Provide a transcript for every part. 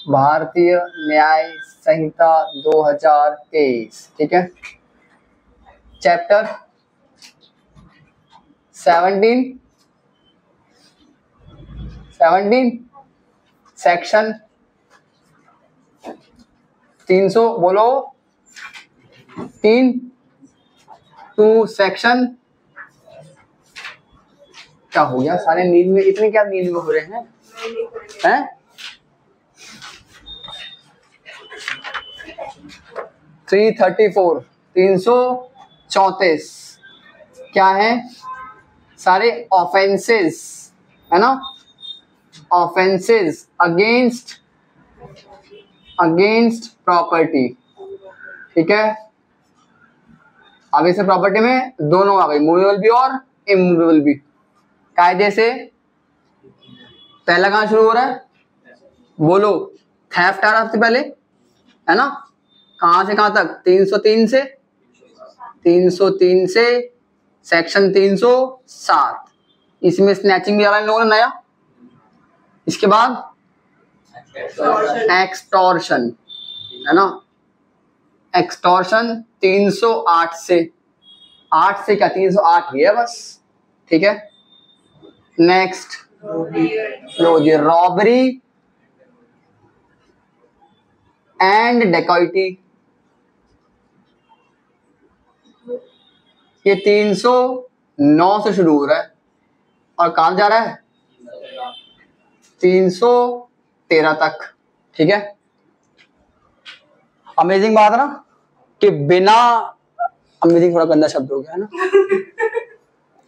भारतीय न्याय संहिता 2023, ठीक है। चैप्टर 17 सेक्शन 300 बोलो 3 टू सेक्शन क्या हो गया? सारे नींद में, इतने क्या नींद में हो रहे हैं? 334 334 क्या है? सारे ऑफेंसेस है ना, ऑफेंसेस अगेंस्ट प्रॉपर्टी, ठीक है। अब इसे प्रॉपर्टी में दोनों आ गई, मूवेबल भी और इमूवेबल भी। कायदे से पहला कहां शुरू हो रहा है? बोलो, थेफ्ट आ रहा सबसे पहले, है ना। कहां से कहां तक? 303 से सेक्शन 307, इसमें स्नैचिंग भी आ रहा है इन लोगों ने नया। इसके बाद एक्सटॉर्शन, है ना। एक्सटॉर्शन 308 से, 8 से क्या 308 ही है बस, ठीक है। नेक्स्ट लो जी, रॉबरी एंड डेकॉइटी, ये 309 से शुरू हो रहा है और कहां जा रहा है? 313 तक, ठीक है। अमेजिंग बात है ना कि बिना, अमेजिंग थोड़ा गंदा शब्द हो गया है ना,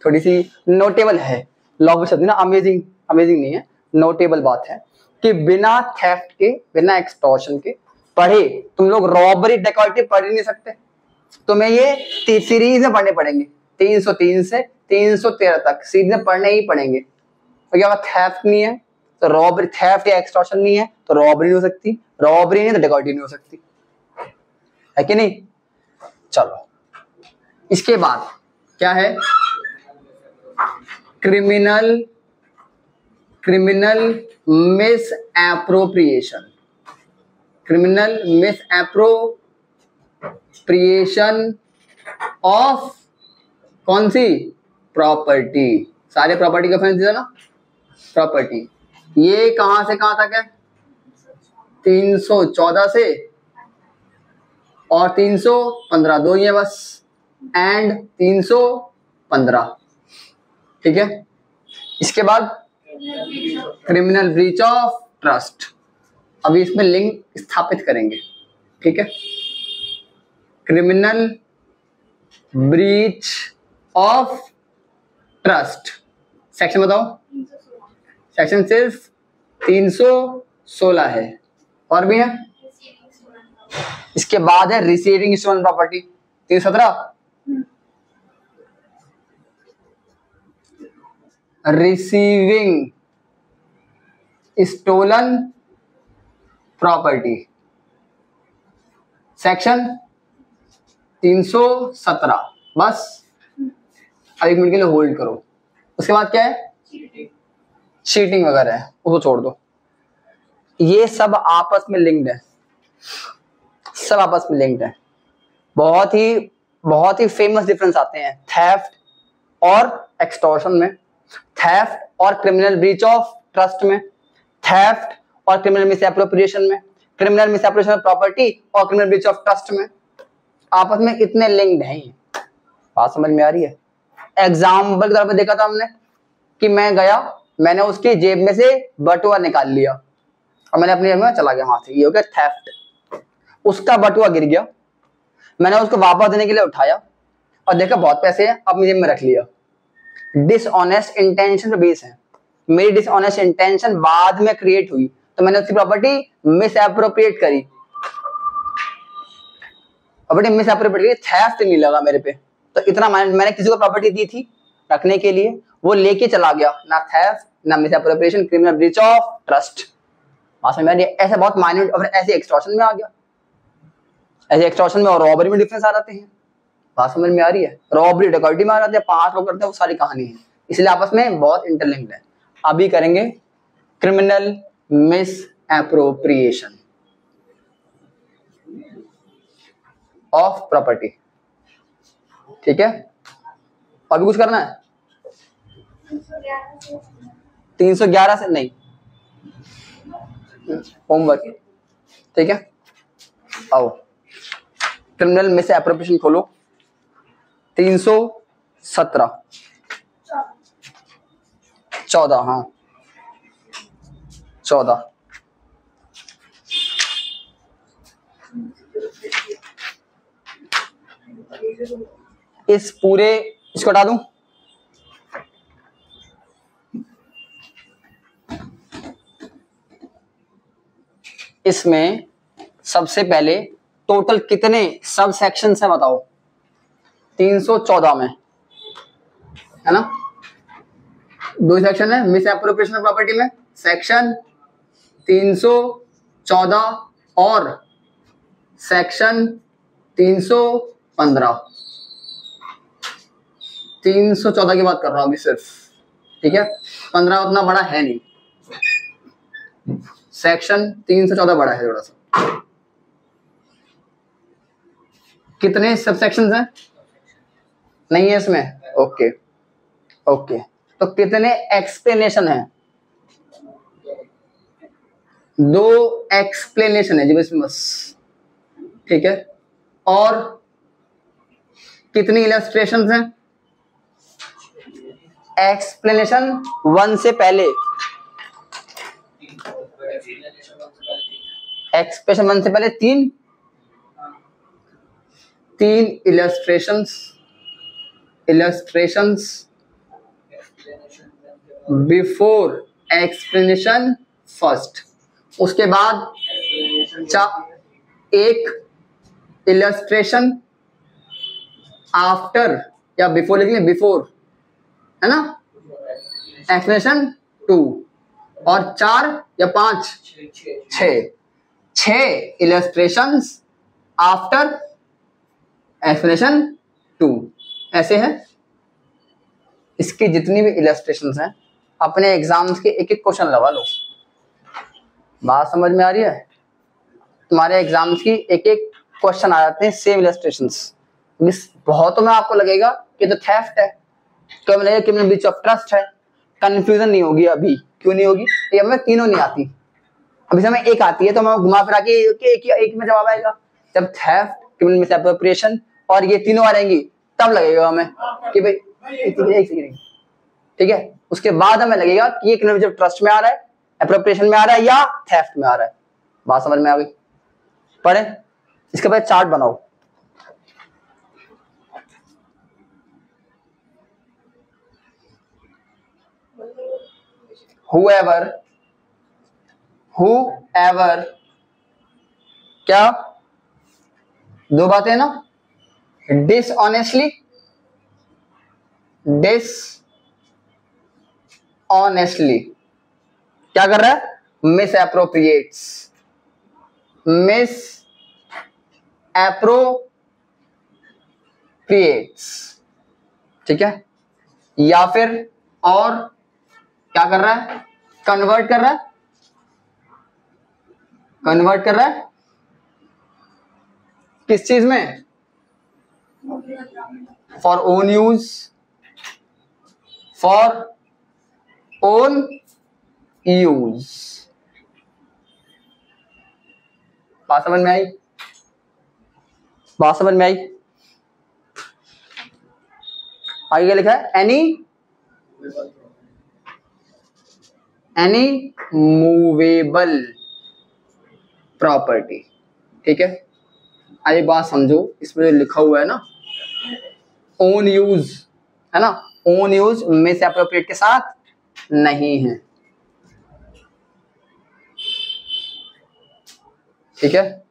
थोड़ी सी नोटेबल है, लॉग शब्द ना, अमेजिंग नहीं है, नोटेबल बात है कि बिना थेफ्ट के, बिना एक्सटॉर्शन के पढ़े तुम लोग रॉबरी डेकॉइटी पढ़ ही नहीं सकते। तुम्हें ये सीरीज में पढ़ने पड़ेंगे, 303 से 313 तक सीरीज में पढ़ने ही पड़ेंगे। तो क्या थेफ्ट नहीं है तो रॉबरी, थेफ्ट या एक्सटॉर्शन नहीं है तो रॉबरी नहीं हो सकती, रॉबरी नहीं तो डेकॉइटी नहीं हो सकती, है कि नहीं। चलो, इसके बाद क्या है? Criminal miss appropriation, criminal miss appropriation of कौन सी? प्रॉपर्टी। सारे प्रॉपर्टी का ऑफेंस है ना, प्रॉपर्टी। ये कहां से कहां तक है? 314 से और 315, दो ही है बस, एंड 315, ठीक है। इसके बाद क्रिमिनल ब्रीच ऑफ ट्रस्ट, अभी इसमें लिंक स्थापित करेंगे, ठीक है। Criminal breach of trust section बताओ। सेक्शन सिर्फ 316 है, और भी है। इसके बाद है receiving stolen property 317, receiving stolen property section 317। बस अब 1 मिनट के लिए होल्ड करो। उसके बाद क्या है? चीटिंग वगैरह है, उसको छोड़ दो। ये सब आपस में लिंक्ड है, सब आपस में लिंक्ड है। बहुत ही फेमस डिफरेंस आते हैं थेफ्ट और एक्सटॉर्शन में, थेफ्ट और क्रिमिनल ब्रीच ऑफ ट्रस्ट में, थेफ्ट और क्रिमिनल मिस एप्रोप्रिएशन में, criminal miss appropriation of property और क्रिमिनल ब्रीच ऑफ ट्रस्ट में। आपस में इतने लिंक्ड हैं, बात समझ में आ रही है। एग्जाम्पल के तौर पर देखा था हमने कि मैं गया, मैंने उसकी जेब में से बटुआ निकाल लिया और मैंने अपनी जेब में चला गया हाथ से, ये हो गया थेफ्ट। उसका बटुआ गिर गया, मैंने उसको वापस देने के लिए उठाया और देखा बहुत पैसे हैं, अपनी जेब में रख लिया। डिसऑनेस्ट इंटेंशन पे बेस है, मेरी डिसऑनेस्ट इंटेंशन बाद में क्रिएट हुई तो मैंने उसकी प्रॉपर्टी मिस एप्रोप्रिएट करी, प्रॉपर्टी मिस एप्रोप्रिएट करी, थेफ्ट नहीं लगा मेरे पे। तो इतना मैंने किसी को प्रॉपर्टी दी थी रखने के लिए, वो लेके चला गया, ना थेफ्ट ना miss appropriation, criminal breach of trust. ऐसे बहुत माइन्यूट, और ऐसे एक्सटॉर्शन में आ गया, ऐसे एक्सटॉर्शन में और रॉबरी में डिफरेंस आ जाते हैं। बात समझ में आ रही है। रॉबरी डेकॉइटी में आ जाते हैं, 5 लोग करते हैं, वो सारी कहानी है, इसलिए आपस में बहुत इंटरलिंक्ड है। अभी करेंगे criminal miss appropriation of property. ठीक है, अभी कुछ करना है? 311 से नहीं, होमवर्क। ठीक है, आओ क्रिमिनल मिस एप्रोप्रिएशन खोलो। 317 14, हाँ 14। इस पूरे इसको हटा दूं, इसमें सबसे पहले टोटल कितने सब सेक्शन है बताओ? 314 में, है ना? 2 सेक्शन है मिस एप्रोप्रिएशन ऑफ प्रॉपर्टी में, सेक्शन 314 और सेक्शन 315। 314 की बात कर रहा हूं अभी सिर्फ। ठीक है, 15 उतना बड़ा है नहीं, सेक्शन 314 बड़ा है थोड़ा सा। कितने सब सेक्शन हैं? नहीं है इसमें, ओके ओके। तो कितने एक्सप्लेनेशन है? 2 एक्सप्लेनेशन है जी इसमें बस। ठीक है, और कितनी इलस्ट्रेशंस हैं? एक्सप्लेनेशन 1 से पहले, एक्सप्रेशन 1 से पहले 3 इलस्ट्रेशंस बिफोर एक्सप्लेनेशन फर्स्ट। उसके बाद एक इलस्ट्रेशन आफ्टर या बिफोर लिखेंगे, बिफोर है ना, एक्सप्लेनेशन 2, और 4 या 5 6 इलस्ट्रेशंस आफ्टर एक्सप्लेनेशन 2। ऐसे है। इसकी जितनी भी इलस्ट्रेशंस हैं अपने एग्जाम्स के एक एक क्वेश्चन लगा लो। बात समझ में आ रही है? तुम्हारे एग्जाम्स की एक एक क्वेश्चन आ जाते हैं सेम इलस्ट्रेशंस। बहुतों में आपको लगेगा कि तो थेफ्ट है, तो हमें लगेगा कि ब्रीच ऑफ ट्रस्ट है। कंफ्यूजन नहीं होगी अभी। क्यों नहीं होगी? ये हमें तीनों नहीं आती। अभी हमें एक आती है तो हमें घुमा फिरा के एक में जवाब आएगा। जब थेफ्ट, क्रिमिनल मिस एप्रोप्रिएशन और ये तीनों आ रहेंगी तब लगेगा हमें कि भाई एक सेकंड। ठीक है, उसके बाद हमें लगेगा कि ये क्रिमिनल जब ट्रस्ट में आ रहा है, एप्रोप्रिएशन में आ रहा है या थेफ्ट में आ रहा है। बात समझ में आ गई? पढ़े, इसके बाद चार्ट बनाओ। whoever क्या, 2 बातें ना, डिसऑनेस्टली क्या कर रहा है? मिस एप्रोप्रिएट्स ठीक है, या फिर और क्या कर रहा है? कन्वर्ट कर रहा है किस चीज में? फॉर ओन यूज, बात समझ में आई? आगे क्या लिखा है? Any movable property. ठीक है, आज एक बात समझो, इसमें जो लिखा हुआ है ना ओन यूज, है ना, ओन यूज मिस एप्रोप्रिएट के साथ नहीं है। ठीक है,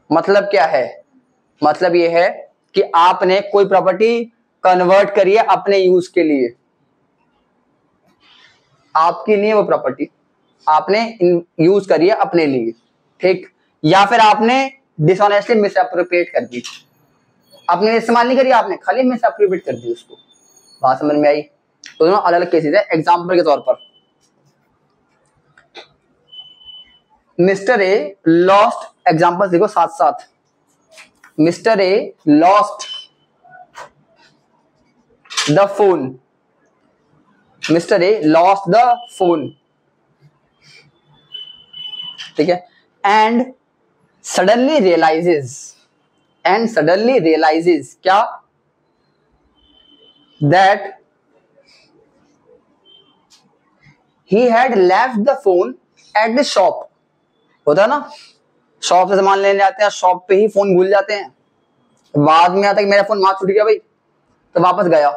मतलब क्या है? मतलब ये है कि आपने कोई प्रॉपर्टी कन्वर्ट करी है अपने यूज के लिए, आपकी नहीं है वो प्रॉपर्टी, आपने यूज करी है अपने लिए। ठीक, या फिर आपने डिसऑनेस्टली मिस एप्रोप्रिएट कर दी, आपने इस्तेमाल नहीं करी, आपने खाली मिस एप्रोप्रिएट कर दी उसको। बात समझ में आई? तो दोनों अलग अलग केसेस है। एग्जाम्पल के तौर पर मिस्टर ए लॉस्ट, एग्जाम्पल देखो साथ साथ, mister a lost the phone, mister a lost the phone, ठीक है, एंड सडनली रियलाइजेज क्या, that he had left the phone at the shop. होता है ना, शॉप से सामान लेने जाते हैं, शॉप पे ही फोन भूल जाते हैं, बाद में आता है कि मेरा फोन वहां छूट गया भाई, तो वापस गया।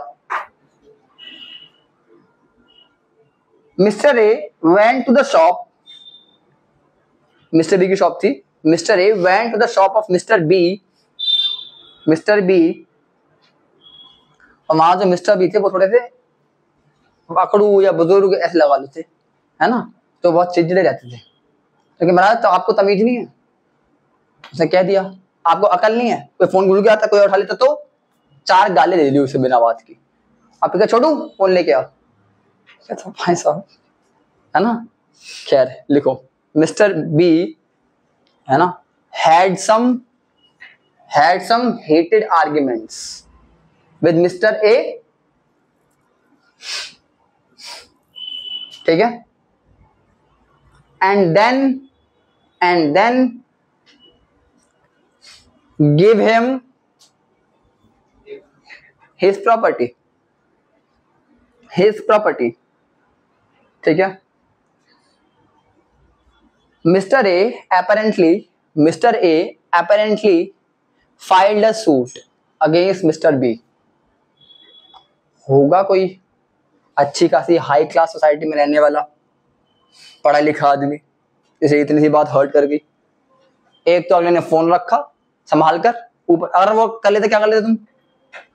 Mister A went to the shop, mister B की शॉप थी, mister A went to the shop of mister B, और वहां जो मिस्टर बी थे वो थोड़े से अकड़ू या बुजुर्ग ऐसे लगा लेते, है ना, तो बहुत चिड़चिड़े रहते थे। लेकिन महाराज तो आपको तमीज नहीं है, उसने कह दिया आपको अकल नहीं है, कोई फोन भूल गया था कोई उठा लेता तो 4 गाली दे दी उसे बिना बात की, आप क्या छोड़ू फोन लेके आओ, कहता भाई साहब, है ना। खैर लिखो, मिस्टर बी, है ना, had some heated arguments with Mr. A, ठीक है, and then give him his property, ठीक है। Mr. A apparently filed a suit against Mr. B। होगा कोई अच्छी खासी हाई क्लास सोसाइटी में रहने वाला पढ़ा लिखा आदमी, इसे इतनी सी बात हर्ट कर गई। एक तो अगले ने फोन रखा संभाल कर ऊपर, अगर वो कर लेते क्या कर लेते तुम,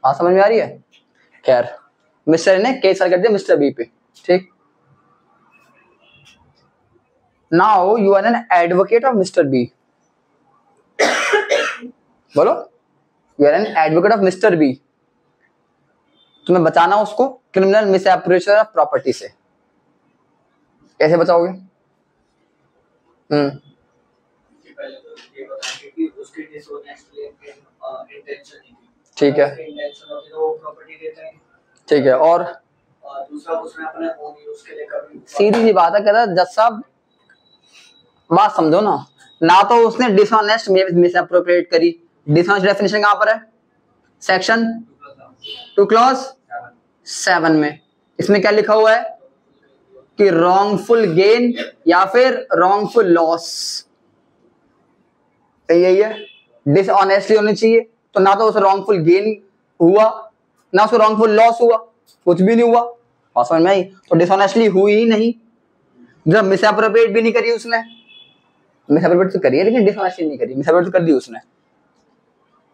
हाँ समझ में आ रही है। खैर मिस्टर ने केस कर दिया मिस्टर बी पे, ठीक। Now you are an advocate of mister B, बोलो, you are an advocate of mister B, तुम्हें बचाना उसको क्रिमिनल मिसएप्रोप्रिएशन ऑफ प्रॉपर्टी से, कैसे बचाओगे? ठीक है, ठीक है, और दूसरा उसने अपने ओन यूज के लिए कभी, सीधी सी बात है, कहता जज साहब बात समझो ना तो उसने डिसऑनेस्ट मिसएप्रोप्रिएट करी, डिसऑनेस्ट डेफिनेशन कहां पर है, सेक्शन 2 क्लॉज 7 में, इसमें क्या लिखा हुआ है कि रॉन्गफुल गेन या फिर रॉन्गफुल लॉस, यही है, डिसऑनेस्टली होनी चाहिए, तो ना तो उसे रॉन्गफुल गेन हुआ ना उसको रॉन्गफुल लॉस हुआ, कुछ भी नहीं हुआ, बात समझ में आई, तो डिसऑनेस्टली हुई ही नहीं, जब मिसएप्रोप्रिएट भी नहीं करी उसने, मिसएप्रोप्रिएट तो करी है लेकिन डिसऑनेस्टली नहीं करी, मिसएप्रोप्रिएट तो कर दी उसने,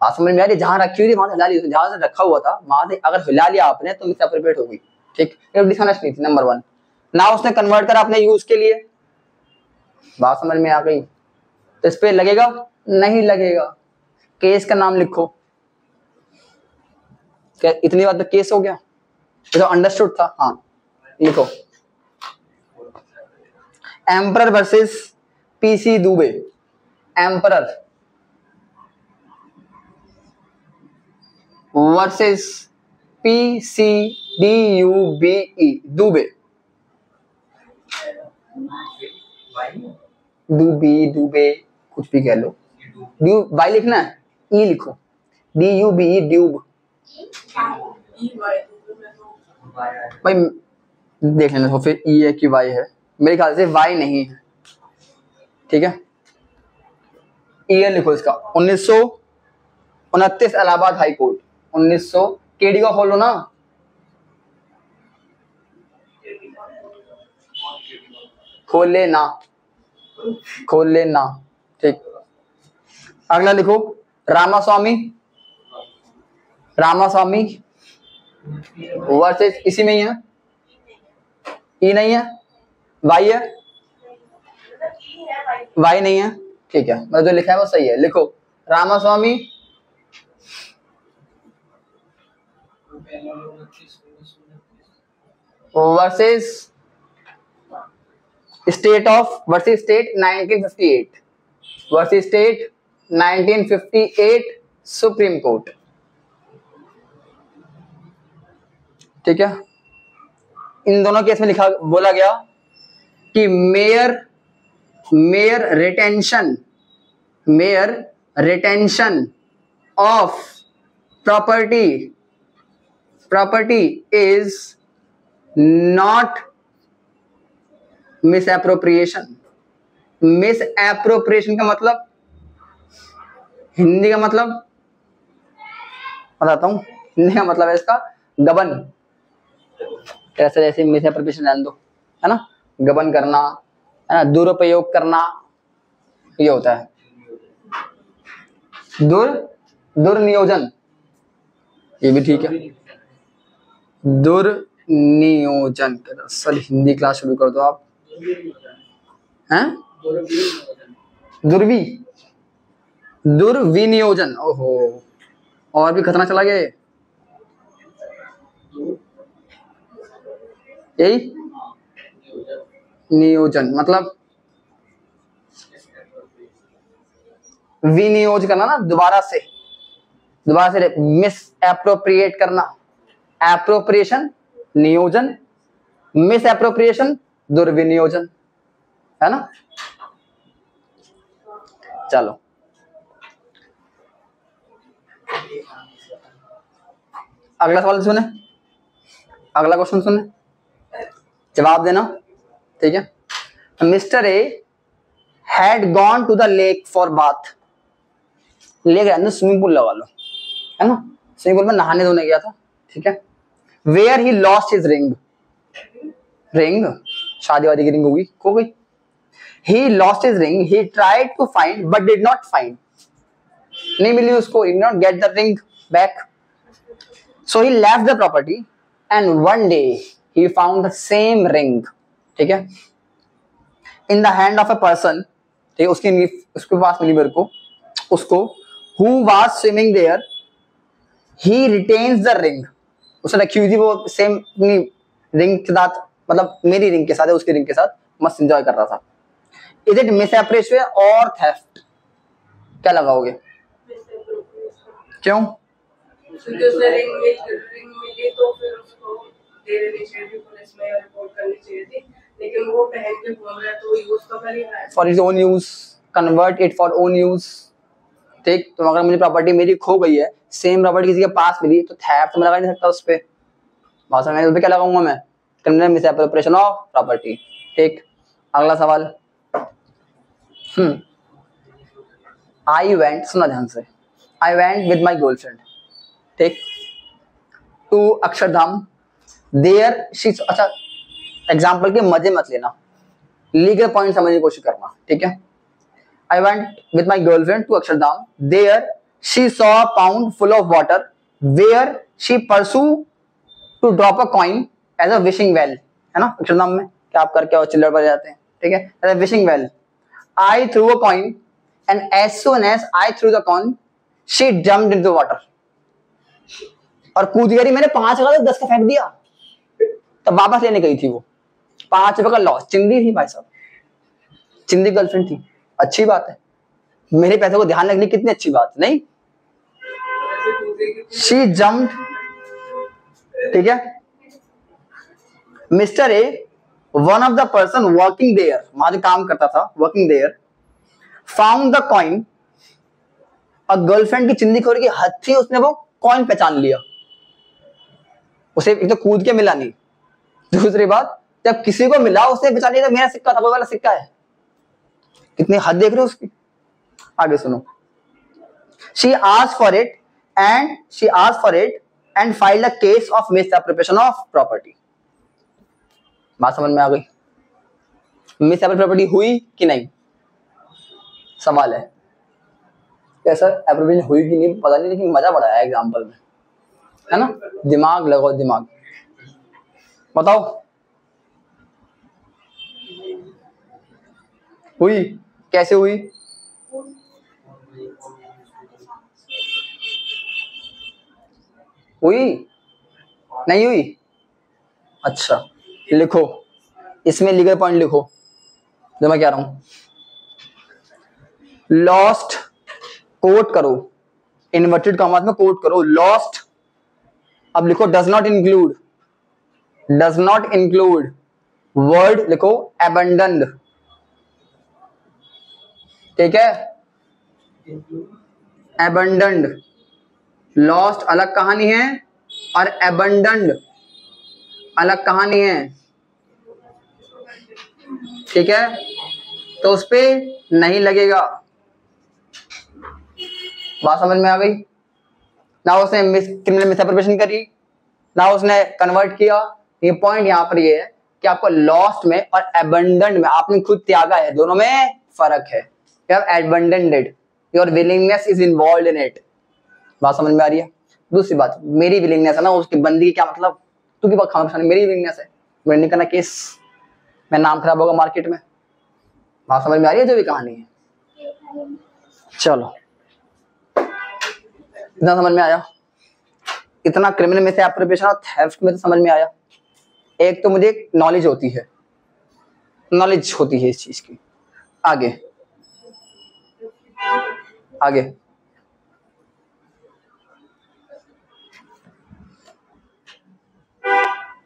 बात समझ में आ रही, जहां रखी हुई थी वहां से हिला ली, जहां से रखा हुआ था वहां से अगर हिला लिया आपने तो मिसएप्रोप्रिएट हो गई, ठीक, ये डिसऑनेस्ट नहीं थी, नंबर 1, ना उसने कन्वर्ट करा अपने यूज के लिए, बात समझ में आ गई, तो इस पे लगेगा नहीं लगेगा, केस का नाम लिखो, क्या इतनी बात पे केस हो गया, तो अंडरस्टूड था, हाँ लिखो, emperor versus PC Dubey, emperor versus PCDUBE, Dubey, Dubey कुछ भी कह लो, वाई लिखना है, ई लिखो, DUBE ड्यूब, भाई देख लेना तो फिर ई है कि वाई है, मेरे ख्याल से वाई नहीं है, ठीक है, ईयर लिखो इसका 1929 इलाहाबाद हाई कोर्ट, 1900, केडी का खोलो ना, खोल लेना, ठीक, अगला लिखो रामास्वामी वर्सेस, इसी में ही है, ई नहीं है, वाई है, वाई नहीं है, ठीक है, मैं जो लिखा है वो सही है, लिखो Ramaswamy versus state of versus state 1958 versus state 1958 supreme court. ठीक है, इन दोनों केस में लिखा बोला गया कि mere retention of property is not misappropriation. Misappropriation का मतलब, हिंदी का मतलब बताता हूं, हिंदी का मतलब है इसका गबन। कैसे जैसे मिसएप्रोप्रिएशन जान दो, है ना, गबन करना, है ना, दुरुपयोग करना, ये होता है दुर्नियोजन, ये भी ठीक है, दुर्नियोजन। असल हिंदी क्लास शुरू कर दो आप, हैं? दुर्विनियोजन। ओहो, और भी खतरनाक चला गया यही नियोजन मतलब विनियोज करना ना, दोबारा से मिस एप्रोप्रिएट करना। एप्रोप्रिएशन नियोजन, मिस एप्रोप्रिएशन दुर्विनियोजन, है ना। चलो अगला सवाल सुने, अगला क्वेश्चन सुने, जवाब देना। ठीक है, mister A had gone to the lake for bath. Lake है ना, स्विमिंग पूल लगा लो, है ना, स्विमिंग पूल में नहाने धोने गया था। ठीक है, where he lost his ring. Ring शादी वादी की रिंग होगी, खो गई। He lost his ring, he tried to find but did not find. नहीं मिली उसको, he did not get the ring back. So he left the property and one day he found the same ring. ठीक है, in the hand of a person, ठीक है, उसके पास मिली मेरे को, उसको, who was swimming there, he retains the ring. उसने रखी हुई थी वो सेम अपनी रिंग के साथ, मतलब मेरी रिंग के साथ है, उसकी रिंग के साथ मस्त एंजॉय कर रहा था। Is it misappropriation और theft? क्या लगाओगे? क्यों? क्योंकि उसने रिंग मिली तो फिर उसको दे देनी चाहिए थी, पुलिस में रिपोर्ट करनी चाहिए थी, लेकिन वो पहन के घूम रहा है तो यूज तो कर ही रहा है। For is own use, convert it for own use. ठीक, तो अगर मुझे प्रॉपर्टी मेरी खो गई है, सेम प्रॉपर्टी किसी के पास मिली, तो थेफ्ट तो मैं लगा नहीं सकता उस पर। भाषा में उस पर क्या लगाऊंगा मैं? Criminal misappropriation of property. ठीक, अगला सवाल। आई वेंट, सुना ध्यान से, I went with my girlfriend, ठीक, टू अक्षरधाम। देयर शी, अच्छा एग्जाम्पल के मजे मत लेना, लीगल पॉइंट समझने की कोशिश करना। ठीक है, I went with my girlfriend to Akshardham. There she saw a pond full of water where she pursue to drop a coin as a wishing well. है ना, अक्षरधाम में क्या आप करके और चिल्लर पर जाते हैं। ठीक है, as a wishing well. I threw a coin and as soon as I threw the coin, she jumped into the water. और कूद गई, मैंने 5 का 10 का फेंक दिया, तब वापस लेने गई थी वो, 5 रुपए का लॉस। चिंदी थी भाई साहब, चिंदी गर्लफ्रेंड थी, अच्छी बात है, मेरे पैसे को ध्यान रखनी कितनी अच्छी बात नहीं। She jumped, ठीक है। Mister A, one of the person working there, वहां जो काम करता था, working there, found the coin। और गर्लफ्रेंड की चिंदी खोरी की हद थी, उसने वो कॉइन पहचान लिया। उसे एक तो कूद के मिला नहीं, दूसरी बात जब किसी को मिला उसने पहचान लिया, तो मेरा सिक्का था, वो वाला सिक्का है। कितनी हद देख रहे हो उसकी। आगे सुनो। She asked for it and filed a case of misappropriation of property। बात समझ में आ गई? मिसएप्रोप्रिएशन प्रॉपर्टी हुई कि नहीं, सवाल है। क्या सर एप्रोप्रिएशन हुई कि नहीं पता नहीं, लेकिन मजा बड़ा है एग्जांपल में, है ना। दिमाग लगाओ, दिमाग बताओ, हुई कैसे हुई? हुई नहीं हुई? अच्छा लिखो, इसमें लीगल पॉइंट लिखो। जो मैं कह रहा हूं, लॉस्ट कोट करो, इन्वर्टेड कॉमास में कोट करो लॉस्ट, अब लिखो does not include, does not include, word लिखो एबंडन्ड, ठीक है, एबंडन्ड, लॉस्ट अलग कहानी है और एबंडन्ड अलग कहानी है, ठीक है, तो उस पे नहीं लगेगा। बात समझ में आ गई ना? उसने क्रिमिनल मिसअप्रोप्रिएशन करी ना, उसने कन्वर्ट किया। ये पॉइंट यहाँ पर ये है कि आपको लॉस्ट में और एबंडन्ड में आपने खुद त्यागा है, दोनों में फर्क है। You have abandoned it, your willingness is involved in it। बात समझ में आ रही है? दूसरी बात, मेरी विलिंगनेस है ना, उसकी बंदी की क्या मतलब, तू की बात खाना, मेरी विलिंगनेस है, मैंने नहीं करना केस, मैं नाम खराब होगा मार्केट में। बात समझ में आ रही है जो भी कहानी है? चलो, इतना समझ में आया? इतना क्रिमिनल में से एप्रोप्रिएशन और थेफ्ट में तो समझ में आया। एक तो मुझे नॉलेज होती है, नॉलेज होती है इस चीज की। आगे आगे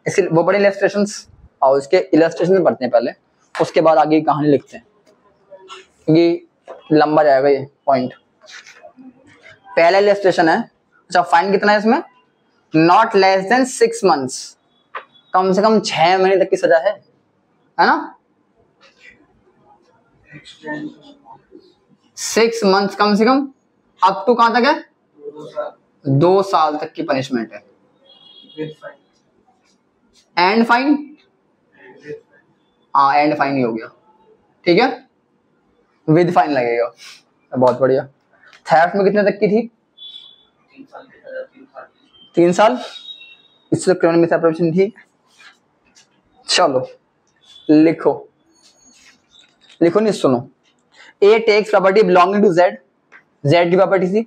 इसके वो बड़े इलस्ट्रेशंस और उसके इलस्ट्रेशन में पढ़ते हैं पहले, उसके बाद आगे की कहानी लिखते हैं, क्योंकि लंबा जाएगा ये पॉइंट। पहला इलस्ट्रेशन है, अच्छा फाइन कितना है इसमें, नॉट लेस देन 6 months, कम से कम 6 महीने तक की सजा है ना? 6 months कम से कम, अप टू कहां तक है? 2 साल तक की पनिशमेंट है। एंड फाइन, हाँ एंड फाइन ही हो गया, ठीक है, विद फाइन लगेगा। बहुत बढ़िया। थेफ्ट में कितने तक की थी? 3 साल, इससे क्रिमिनल मिसअप्रोप्रिएशन थी। चलो लिखो, लिखो नहीं सुनो। A takes property belonging to Z, Z की प्रॉपर्टी थी,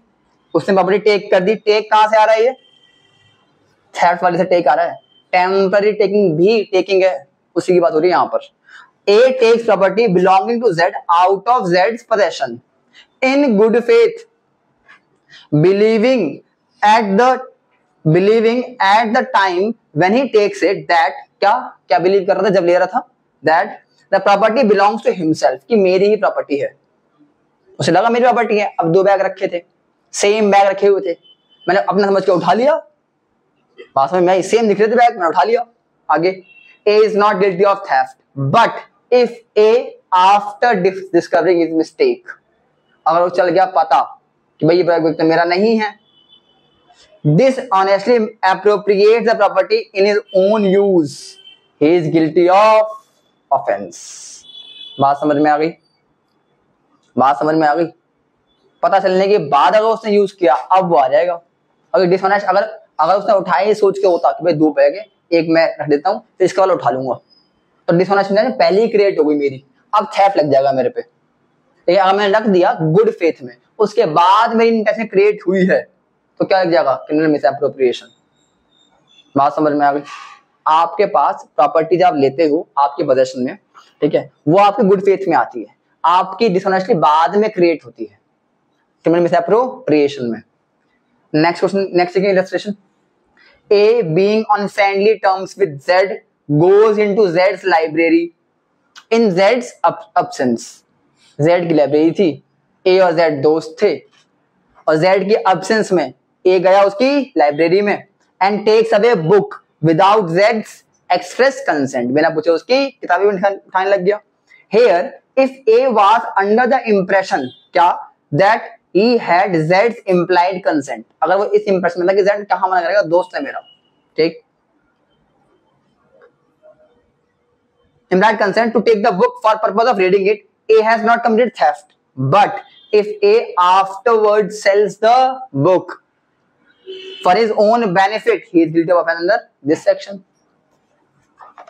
उसने प्रॉपर्टी टेक कर दी। टेक कहां से आ रहा है? ये थेफ्ट वाले से टेक आ रहा है। टेम्पररी टेकिंग भी टेकिंग है, उसी की बात हो रही है यहाँ पर। A takes property belonging to Z out of जेड्स possession in good faith, believing at the time when he takes it that, क्या बिलीव कर रहा था जब ले रहा था? That the property belongs to himself, कि मेरी ही प्रॉपर्टी है। उसे लगा मेरी प्रॉपर्टी है। अब 2 बैग रखे थे, सेम बैग रखे हुए थे, मैंने अपना समझ के उठा लिया, बात में मैं सेम दिख रहे थे बैग, मैंने उठा लिया। आगे, A is not guilty of theft but if A after discovering his mistake, अगर वो चल गया पता कि भाई ये बैग तो मेरा नहीं है, dishonestly appropriates the property in his own use, he is guilty of offense। बात समझ में आ गई? बात समझ में आ गई? पता चलने के बाद अगर उसने यूज किया अब वो आ जाएगा। अगर डिसऑनेस्ट, अगर उसने उठाए सोच के होता कि भाई 2 बैग है, एक मैं रख देता हूँ तो इसका वाला उठा लूंगा, तो डिसऑनेस्ट पहले ही क्रिएट हो गई मेरी, अब थेफ्ट लग जाएगा मेरे पे। लेकिन अगर मैंने रख दिया गुड फेथ में, उसके बाद मेरी इंटेंशन क्रिएट हुई है, तो क्या लग जाएगा? Criminal misappropriation. बात समझ में आ गई? आपके पास प्रॉपर्टी जब आप लेते हो आपके पोजेशन में, ठीक है, वो आपके गुड फेथ में आती है, आपकी डिसऑनेस्टली बाद में क्रिएट होती है क्रिमिनल मिसअप्रोप्रिएशन में। Next question, next illustration, a being on friendly terms with Z goes into Jades library in Jades absence. Z की लाइब्रेरी थी, ए और जेड दोस्त थे, और जेड की अब्सेंस में ए गया उसकी लाइब्रेरी में and takes away book without जेड्स एक्सप्रेस कंसेंट, बिना पूछे उसकी किताबें उठाने लग गया। Here if A was under the impression, क्या, दैट ही हैड जेड्स इंप्लाइड कंसेंट, अगर वो इस इंप्रेशन में था कि जेड कहां मना करेगा, दोस्त है मेरा, ठीक, implied consent to take the book for purpose of reading it, A has not committed theft, but if A afterwards sells the book for his own benefit, he is guilty of offense under this section।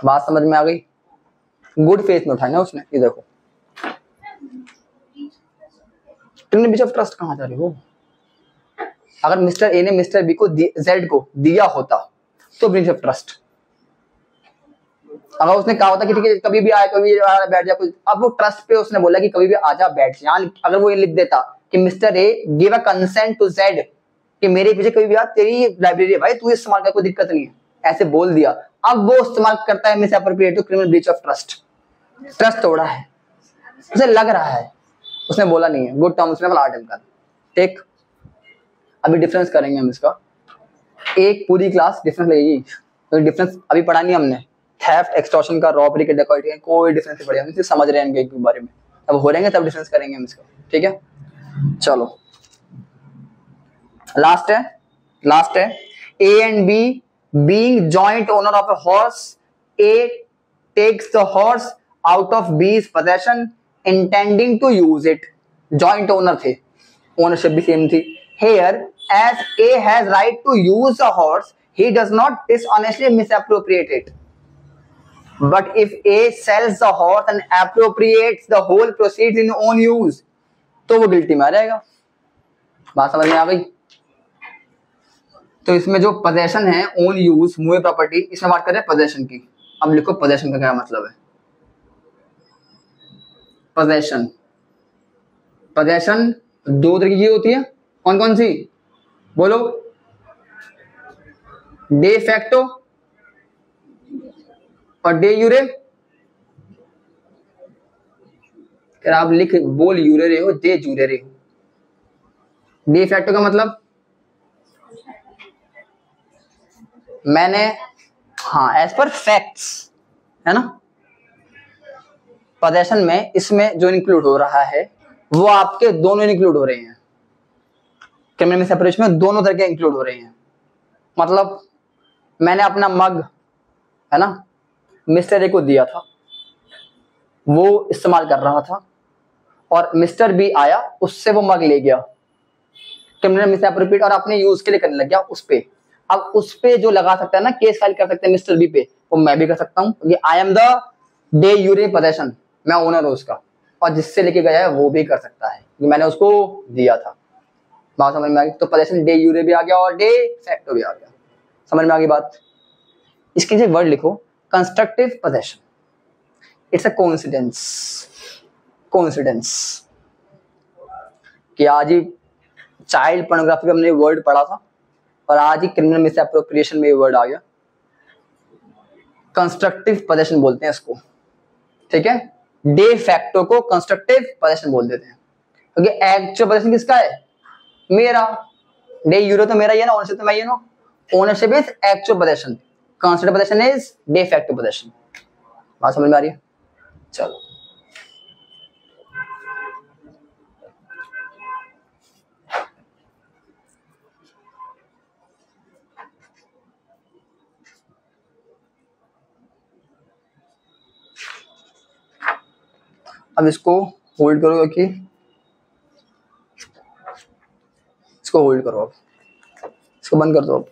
बात समझ में आ गई? Good faith में उठाना उसने। ये देखो, तुमने ब्रीच ऑफ ट्रस्ट कहां जा रहे हो? अगर मिस्टर ए ने मिस्टर बी को जेड को दिया होता तो ब्रीच ऑफ ट्रस्ट, अगर उसने कहा होता कि ठीक है कभी भी आए कभी बैठ जा कुछ, अब वो ट्रस्ट पे उसने बोला कि कभी भी आजा बैठ जा, अगर वो ये लिख देता कि mister A give a consent to Z कि मेरे पीछे कभी भी आ, तेरी लाइब्रेरी है भाई, तू इस्तेमाल कर, कोई दिक्कत नहीं है, ऐसे बोल दिया, अब वो इस्तेमाल करता है misappropriate to criminal breach of trust, trust तोड़ा है, उसे लग रहा है, उसने बोला नहीं है, गुड टर्म्स में आर्ट का। ठीक, अभी डिफरेंस करेंगे हम इसका, एक पूरी क्लास डिफरेंस लगेगी, तो डिफरेंस अभी पढ़ा नहीं हमने, थेफ्ट, एक्सटॉर्शन का, रॉबरी के, डकैती का, कोई डिफरेंस नहीं पड़ेगा, हम सिर्फ समझ रहे हैं इनके बारे में, अब हो रहेंगे तब डिफरेंस करेंगे हम इसका। ठीक है, चलो लास्ट है A and B being joint owner of a horse, A takes the horse out of B's possession intending to use it, joint owner थे, ओनरशिप भी सेम थी। Here, as A has right to use a horse, he does not dishonestly misappropriate it. But if A sells the horse and appropriates the whole proceeds in own use, तो वो guilty में आ जाएगा। बात समझ में आ गई? तो इसमें जो पोजेशन है, ओन यूज, मूव प्रॉपर्टी, इसमें बात कर रहे हैं पोजेशन की। अब लिखो पोजेशन का क्या मतलब है। पोजेशन दो तरीके की होती है, कौन कौन सी बोलो? डे फैक्टो और डे यूरे। आप लिख बोल यूरे रहे हो, डे जूरे रहे हो। डे फैक्टो का मतलब मैंने, हाँ, एज पर फैक्ट्स है ना, पोजेशन में इसमें जो इंक्लूड हो रहा है वो आपके दोनों इंक्लूड हो रहे हैं, क्रिमिनल मिसअप्रोप्रिएशन में दोनों तरह के इंक्लूड हो रहे हैं। मतलब मैंने अपना मग है ना मिस्टर ए को दिया था, वो इस्तेमाल कर रहा था और मिस्टर बी आया, उससे वो मग ले गया, क्रिमिनल मिसअप्रोप्रिएट, और अपने यूज के लिए करने लग गया उस पे। अब उस पे जो लगा सकता है ना, केस फाइल कर सकते हैं मिस्टर बी पे, वो मैं भी कर सकता हूँ, क्योंकि I am the de jure possession, मैं ओनर हूं उसका, और जिससे लेके गया है वो भी कर सकता है, कि मैंने उसको दिया था। बात समझ में आ गई? तो पोजेशन डे यूरे भी आ गया और डे फैक्टो भी आ गया। समझ में आ गई बात? इसके लिए वर्ड लिखो constructive possession, it's a coincidence कि आज ही चाइल्ड पोर्नोग्राफी में हमने वर्ड पढ़ा था और आज ही क्रिमिनल मिसअप्रोप्रिएशन में ये वर्ड आ गया। कंस्ट्रक्टिव पोजेशन बोलते हैं इसको, ठीक है। डे फैक्टो को कंस्ट्रक्टिव पोजेशन बोल देते हैं, क्योंकि एक्चुअल पोजेशन किसका है? मेरा। डे यूरो तो मेरा ही है ना, ओनरशिप तो मैं ही है ना। Ownership is actual possession, constructive possession is day facto possession. बात समझ में आ रही है? चलो अब इसको होल्ड करो, क्योंकि इसको होल्ड करो, अब इसको बंद कर दो। अब